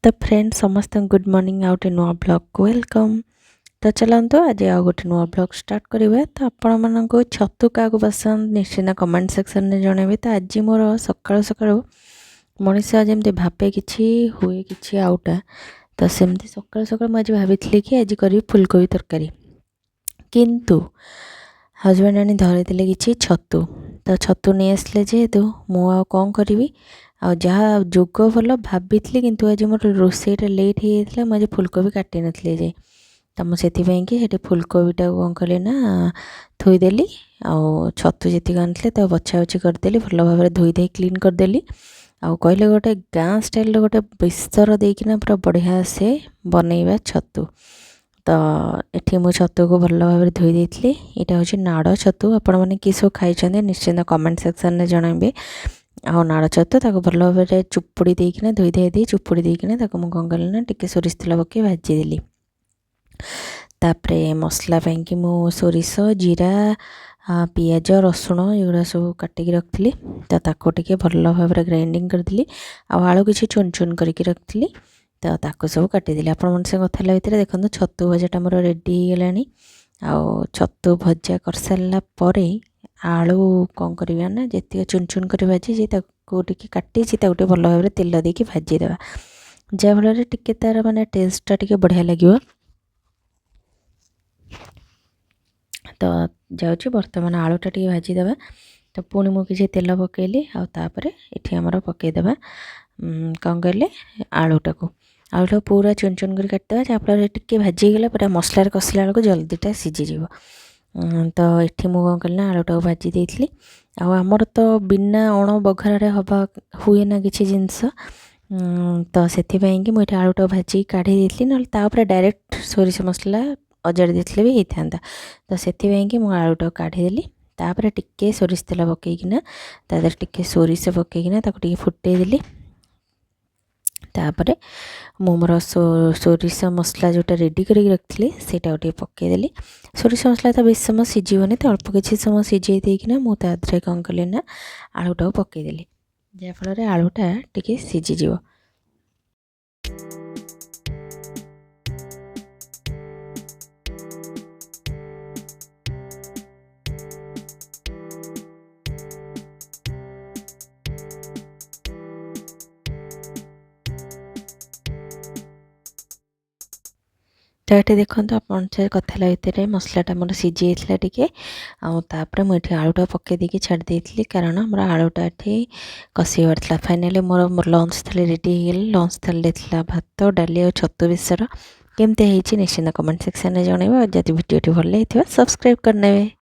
तो फ्रेंड्स समस्त good morning out नुआ ब्लॉग को वेलकम। तो चलते आज आ गोटे नुआ ब्लॉग स्टार्ट करेंगे। तो आपण मानक छतु क्या पसंद निश्चित कमेंट सेक्शन में जनइबे। तो आज मोर सकाळु सकाळु मनीष जमी भावे कि हुए कि आउटा तो सेमती सकाळु सकाळु मुझे भाई कि आज करी फुलकोबी तरकारी किंतु हजबैंड आनी धरते कि छतु तो छतु नहीं आसले जेहेतु मुझे कौन करी आ जहाँ जोग भल भाभी किंतु आज मोर रोसईटा लेट हो जाता मुझे फुलकोबी काटी नी जाए तो मुझे कि फुलकोबीटा कौन कली ना थोईदेली छतु जी आनी तो बछा बछी करदेली भल भाव धोई धोई क्लीन करदेली आउ कहले गोटे गाँ स्टाइल गोटे बेसर देकिना पूरा बढ़िया से बनइबा छतु। तो ये मु छतु को भल भाव धोई देती। यहाँ हूँ नाड़ छतु आपण मैंने कि सब खाई निश्चिंत कमेंट सेक्शन में जनइबे। आ नाड़ छतु ताको भल भाव चुपुड़ी देकिना धोई धोई चुपुड़ी देकिना ताको मु कौन कली ना टिके सोरिष तेल पकई भाजीदेली। तापरे मसला कि मु सोरिष जीरा पियाज रसुण एगुड़ा सब काटिकी रखी तो ताको टिके भल भाव ग्राइंडिंग करदेली। आलू किसी चुन चुन करके रखी तो ताको सब काटिदेली। आपण मन से कथा भितर देखो छतु भजाटा मोर रेडी हो गलानी। आउ छतु भजा कर सारा पर आलू कौन करवा ना जी चुन चुन कर भाजी काटी भल भाव तेल देके भाजीदेवा जहाँफल टिके तार माने टेस्टा टिके बढ़िया लगे। तो जाऊँगी बर्तमान आलूटा टिके भाजीदेवा तो पुणी मुझे तेल पकेली आउे ये आमर पकईदेवा कौन कहले आलूटा को पूरा चुन चुन कर काटिदेवा जहाँफल टिके भाजीगला पूरा मसलार कषिला बेलू जल्दीटा सीझीज। तो ये मुझे कौन कली ना आलूटा को भाजी देती आमर तो बिना अण बघर हवा हुए ना किसी जिनस तो से मुझे आलूटा भाजी काढ़ी देती ना डायरेक्ट सोरिष मसला अजाड़ी देते भी होता। तो से मुझे आलूटा काढ़ीदेली तापर टिके सोरिष तेल पकईकिना तादर टिके सोरिष पकईकिना टिके फुटेदेली। तापर मोर सोरिष मसला जोटा रेडी करके रखी से पकईदेली। सोरिष मसला तो बेस समय सीझीबनी तो अल्प किसी समय सीझे देकिना मुझे कौन कली ना आलूटा पकईदेली जहाँफल आलूटा टिके सीझीज। तो ये देखो आप कथा भितर मसलाटा मोर सीझी जाता टे आपर मुझे आलूटा पकई देकी छाड़ी कारण मोर आलूटा ये कषिबार था। फाइनाली मोर लंच थाली रेडी हो गला। लंच थाली भात डाली और छतु बेसर केमती निश्चिंत कमेंट सेक्शन में जनइबे। जदि वीडियो भल लगी सब्सक्राइब करने।